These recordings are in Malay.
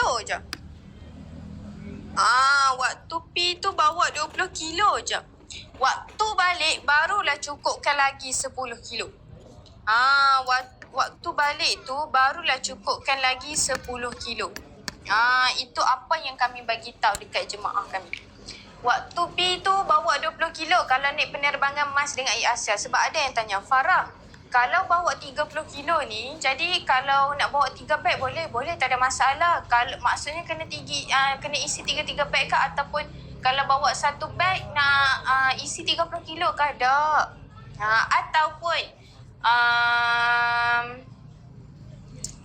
kilo je. Waktu pi tu bawa 20 kilo je. Waktu balik barulah cukupkan lagi 10 kilo. Waktu balik tu barulah cukupkan lagi 10 kilo. Itu apa yang kami bagi tahu dekat jemaah kami. Waktu pi tu bawa 20 kilo kalau naik penerbangan MAS dengan Air Asia. Sebab ada yang tanya, Farah, kalau bawa 30 kilo ni, jadi kalau nak bawa 3 beg boleh, tak ada masalah. Kalau maksudnya kena isi 3 beg ke, ataupun kalau bawa 1 beg nak isi 30 kilo ke? Tak. Ataupun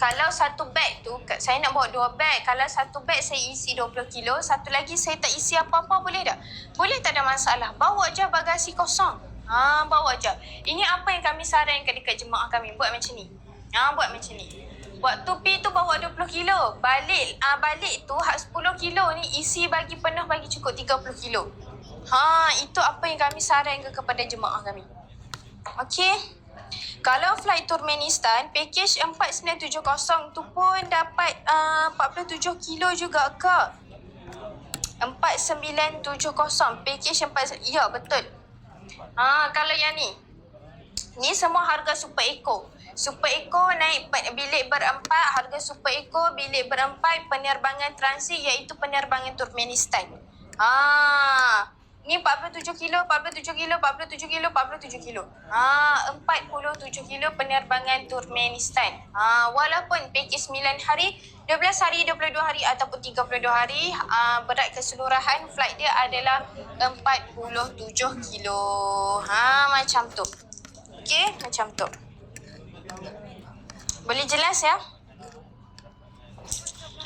kalau 1 beg tu saya nak bawa 2 beg. Kalau 1 beg saya isi 20 kilo, satu lagi saya tak isi apa-apa, boleh tak? Boleh, tak ada masalah. Bawa je bagasi kosong. Bawa je. Ini apa yang kami sarankan dekat jemaah kami. Buat macam ni. Buat macam ni. Waktu pi tu bawa 20 kilo. Balik tu 10 kilo ni isi bagi penuh, bagi cukup 30 kilo. Itu apa yang kami sarankan kepada jemaah kami. Okey. Kalau flight Turkmenistan, package 4970 tu pun dapat 47 kilo juga ke? 4970 package 4, ya betul. Kalau yang ni semua harga Super Eco. Super Eco naik bilik berempat, harga Super Eco bilik berempat, penerbangan transit iaitu penerbangan Turkmenistan. Ni 47 kilo, 47 kilo, 47 kilo, 47 kilo. 47 kilo penerbangan Turkmenistan. Walaupun package 9 hari, 12 hari, 22 hari ataupun 32 hari, berat keseluruhan flight dia adalah 47 kilo. Macam tu. Okey, macam tu. Boleh jelas ya?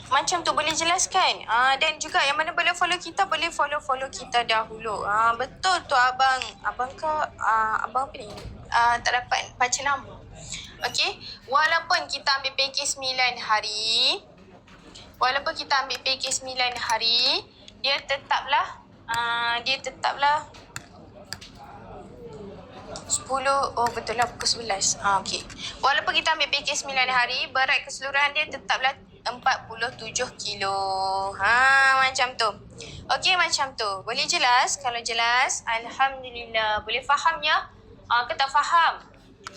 Macam tu boleh jelaskan. Dan juga yang mana boleh follow kita, boleh follow kita dahulu. Betul tu abang. Abang ke abang apa ni? Tak dapat baca nama. Okey. Walaupun kita ambil package 9 hari, dia tetaplah 10, betul lah pukul 11. Okey. Walaupun kita ambil package 9 hari, berat keseluruhan dia tetaplah 47 kilo. Macam tu. Okey, macam tu. Boleh jelas? Kalau jelas, alhamdulillah. Boleh faham ya? Ke tak faham?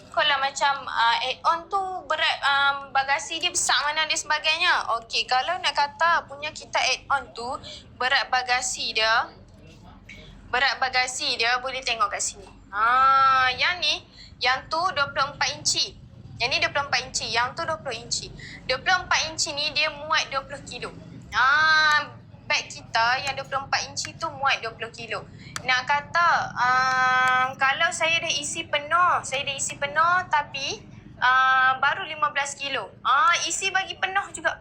Kalau macam add-on tu berat bagasi dia besar mana dia sebagainya. Okey, kalau nak kata punya kita add-on tu berat bagasi dia boleh tengok kat sini. Yang ni, yang tu 24 inci. Yang ni 24 inci, yang tu 20 inci. 24 inci ni dia muat 20 kilo. Beg kita yang 24 inci tu muat 20 kilo. Nak kata kalau saya dah isi penuh tapi baru 15 kilo. Isi bagi penuh juga.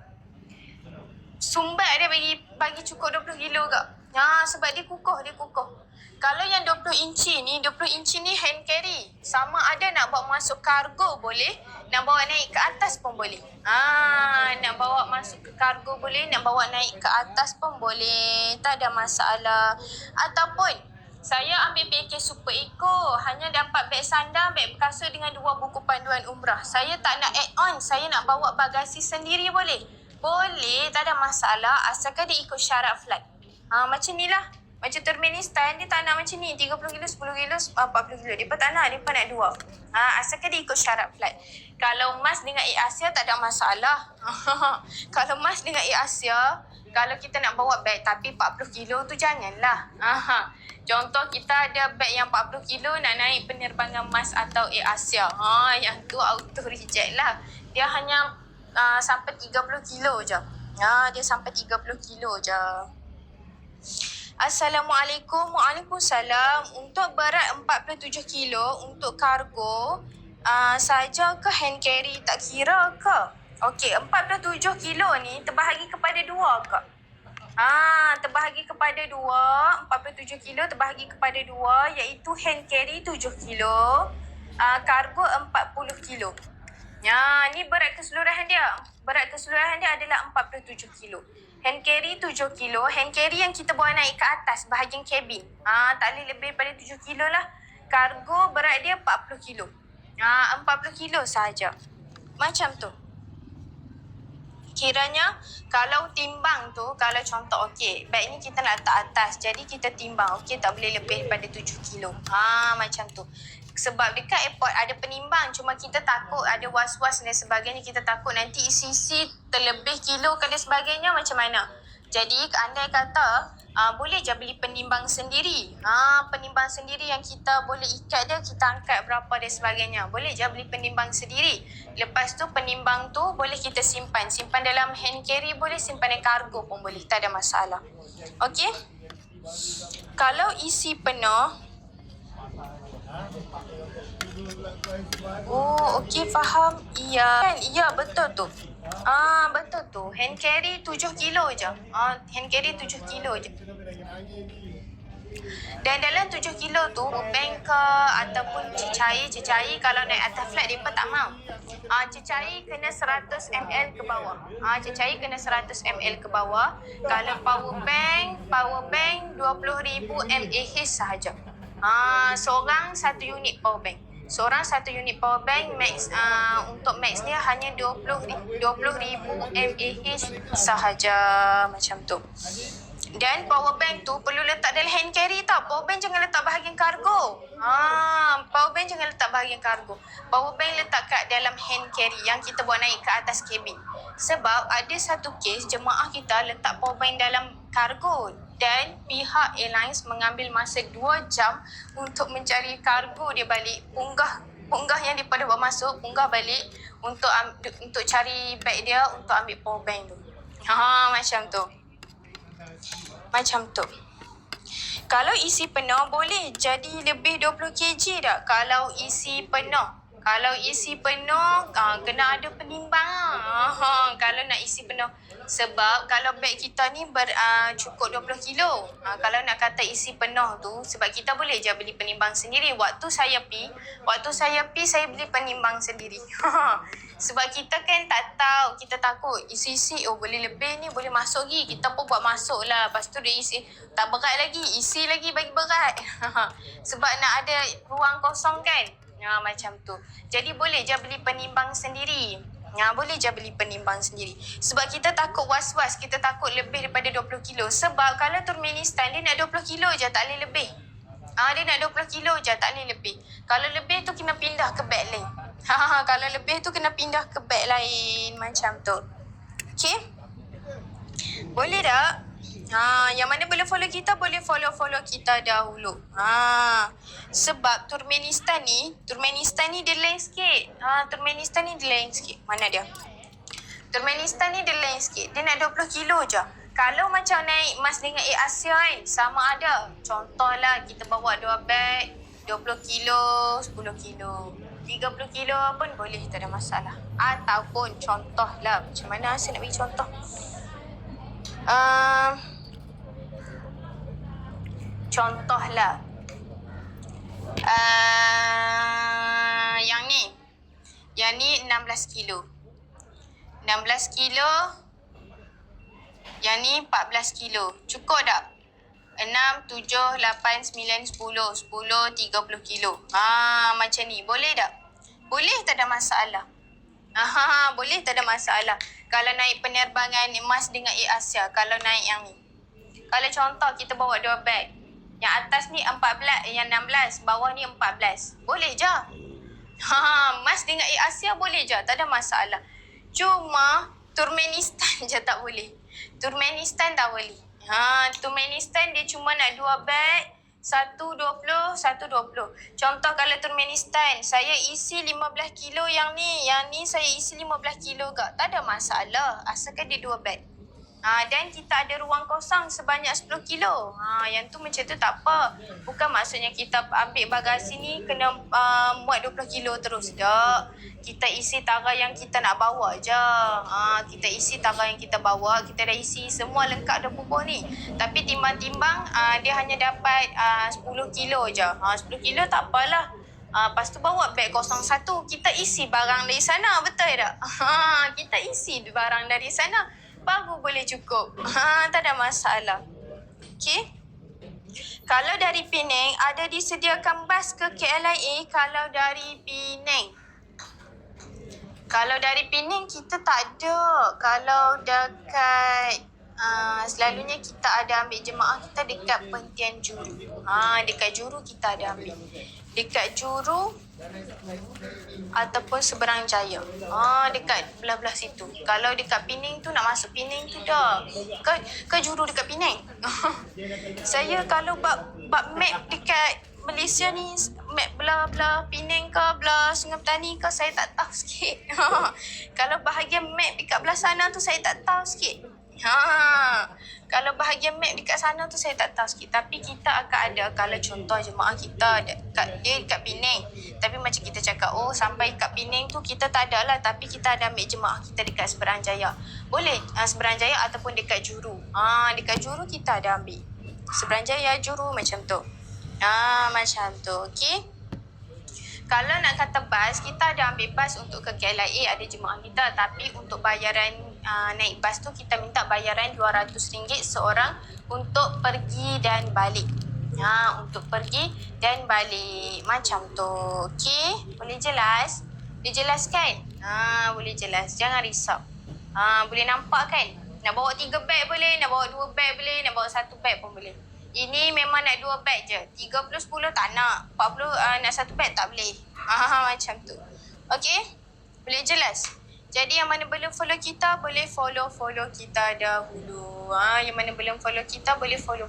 Sumbat dia bagi cukup 20 kilo ke. Sebab dia kukuh. Kalau yang 20 inci ni hand carry. Sama ada nak bawa masuk kargo boleh, nak bawa naik ke atas pun boleh. Nak bawa masuk ke kargo boleh, nak bawa naik ke atas pun boleh. Tak ada masalah. Ataupun saya ambil package Super Eco, hanya dapat beg sandal, beg kasut dengan 2 buku panduan umrah. Saya tak nak add-on, saya nak bawa bagasi sendiri boleh? Boleh, tak ada masalah asalkan dia ikut syarat flight. Macam ni lah. Macam Turkmenistan, dia tak nak macam ni. 30 kilo, 10 kilo, 40 kilo. Dia pun tak nak. Dia pun nak 2. Asalkan dia ikut syarat flight. Kalau MAS dengan Air Asia, tak ada masalah. Kalau MAS dengan Air Asia, kalau kita nak bawa beg tapi 40 kilo tu janganlah. Contoh kita ada beg yang 40 kilo nak naik penerbangan MAS atau Air Asia. Yang tu auto reject lah. Dia hanya sampai 30 kilo je. Dia sampai 30 kilo je. Assalamualaikum. Waalaikumsalam. Untuk berat 47 kilo untuk kargo saja ke hand carry tak kira ke? Okey, 47 kilo ni terbahagi kepada 2 ke? Terbahagi kepada 2. 47 kilo terbahagi kepada 2 iaitu hand carry 7 kilo, kargo 40 kilo. Ni berat keseluruhan dia. Berat keseluruhan dia adalah 47 kilo. Hand carry 7 kilo. Hand carry yang kita bawa naik ke atas bahagian kabin. Tak boleh lebih daripada 7 kilo lah. Kargo berat dia 40 kilo. 40 kilo sahaja. Macam tu. Kiranya kalau timbang tu, kalau contoh okey, beg ni kita nak letak atas. Jadi kita timbang, okey tak boleh lebih daripada 7 kilo. Macam tu. Sebab dekat airport ada penimbang, cuma kita takut ada was-was dan sebagainya. Kita takut nanti isi terlebih kilo dan sebagainya, macam mana. Jadi andai kata boleh je beli penimbang sendiri. Penimbang sendiri yang kita boleh ikat dia, kita angkat berapa dan sebagainya. Boleh je beli penimbang sendiri. Lepas tu penimbang tu boleh kita simpan. Simpan dalam hand carry boleh, simpan dalam kargo pun boleh. Tak ada masalah. Okey? Kalau isi penuh, okey faham. Iya. Iya betul tu. Betul tu. Hand carry 7 kilo je. Hand carry 7 kilo je. Dan dalam 7 kilo tu, bank ke ataupun cecair kalau naik atas flight, mereka tak mau. Cecair kena 100 ml ke bawah. Cecair kena 100 ml ke bawah. Kalau power bank 20,000 mAh sahaja. Seorang 1 unit power bank. Seorang 1 unit power bank max, untuk max dia hanya 20,000 mAh sahaja, macam tu. Dan power bank tu perlu letak dalam hand carry tau. Power bank jangan letak bahagian kargo. Power bank jangan letak bahagian kargo. Power bank letak kat dalam hand carry yang kita bawa naik ke atas kabin. Sebab ada satu kes jemaah kita letak power bank dalam kargo dan pihak airlines mengambil masa 2 jam untuk mencari kargo dia balik. Punggah yang daripada bawa masuk, punggah balik untuk cari beg dia untuk ambil power bank tu. Macam tu. Kalau isi penuh boleh jadi lebih 20 kg tak? Kalau isi penuh. Kena ada penimbang. Kalau nak isi penuh. Sebab kalau beg kita ni cukup 20 kilo. Kalau nak kata isi penuh tu, sebab kita boleh je beli penimbang sendiri. Waktu saya pi, saya beli penimbang sendiri. Sebab kita kan tak tahu, kita takut isi-isi, boleh lebih ni, boleh masuk lagi. Kita pun buat masuk lah. Lepas tu dia isi, tak berat lagi, isi lagi bagi berat. Sebab nak ada ruang kosong kan. Macam tu. Jadi boleh je beli penimbang sendiri. Sebab kita takut was-was, kita takut lebih daripada 20 kilo. Sebab kalau Turkmenistan, dia nak 20 kilo je, tak boleh lebih. Dia nak 20 kilo je, tak boleh lebih. Kalau lebih tu kena pindah ke beg lain. Macam tu. Okay? Boleh tak? Yang mana boleh follow kita, boleh follow kita dahulu. Sebab Turkmenistan ni dia lain sikit. Mana dia? Turkmenistan ni dia lain sikit. Dia nak 20 kilo je. Kalau macam naik mas dengan Air Asia kan, sama ada. Contohlah kita bawa 2 beg, 20 kilo, 10 kilo, 30 kilo pun boleh, tak ada masalah. Ataupun contohlah, macam mana saya nak bagi contoh? Contohlah yang ni 16 kilo, yang ni 14 kilo. Cukup tak? 6, 7, 8, 9, 10, 30 kilo. Macam ni. Boleh tak? Boleh, tak ada masalah. Boleh, tak ada masalah. Kalau naik penerbangan emas dengan Air Asia, kalau naik yang ni. Kalau contoh kita bawa 2 beg. Yang atas ni 14, yang 16, bawah ni 14. Boleh je. Mas dengan Air Asia boleh je, tak ada masalah. Cuma Turkmenistan je tak boleh. Turkmenistan tak boleh. Turkmenistan dia cuma nak 2 beg, 120. Contoh kalau Turkmenistan, saya isi 15 kilo yang ni saya isi 15 kilo kak. Tak ada masalah, asalkan dia 2 beg. Dan kita ada ruang kosong sebanyak 10 kilo. Yang tu macam tu tak apa. Bukan maksudnya kita ambil bagasi ni kena muat 20 kilo terus. Tak. Kita isi tara yang kita nak bawa je. Kita isi tara yang kita bawa. Kita dah isi semua lengkap dah bubuh ni. Tapi timbang-timbang dia hanya dapat 10 kilo je. 10 kilo tak apalah. Lepas tu bawa beg 01. Kita isi barang dari sana. Betul tak? Kita isi barang dari sana. Baru boleh cukup. Tak ada masalah. Okay. Kalau dari Penang, ada disediakan bas ke KLIA kalau dari Penang. Kalau dari Penang kita tak ada. Kalau dekat selalunya kita ada ambil jemaah kita dekat Perhentian Juru. Dekat Juru kita ada ambil. Dekat Juru ataupun Seberang Jaya. Dekat belah-belah situ. Kalau dekat Penang tu nak masuk Penang tu dah. Ke Juru dekat Penang. Saya kalau bab map dekat Malaysia ni, map belah-belah Penang ke, belah Sungai Petani ke, saya tak tahu sikit. Kalau bahagian map dekat belah sana tu saya tak tahu sikit. Kalau bahagian map dekat sana tu saya tak tahu sikit. Tapi kita akan ada, kalau contoh jemaah kita dia dekat Penang. Tapi macam kita cakap, sampai kat Penang tu kita tak ada lah. Tapi kita ada ambil jemaah kita dekat Seberang Jaya. Boleh Seberang Jaya ataupun dekat Juru. Dekat Juru kita ada ambil. Seberang Jaya, Juru macam tu. Macam tu, okey. Kalau nak kata bas, kita ada ambil bas untuk ke KLIA, ada jemaah kita. Tapi untuk bayaran naik bas tu, kita minta bayaran RM200 seorang untuk pergi dan balik. Untuk pergi dan balik. Macam tu, okey. Boleh jelas? Boleh jelas kan? Boleh jelas. Jangan risau. Boleh nampak kan? Nak bawa 3 beg boleh, nak bawa 2 beg boleh, nak bawa 1 beg pun boleh. Ini memang nak 2 beg je. 30 10 tak nak. 40 nak 1 beg tak boleh. Macam tu. Okey? Boleh jelas? Jadi yang mana belum follow kita, boleh follow kita dahulu. Yang mana belum follow kita, boleh follow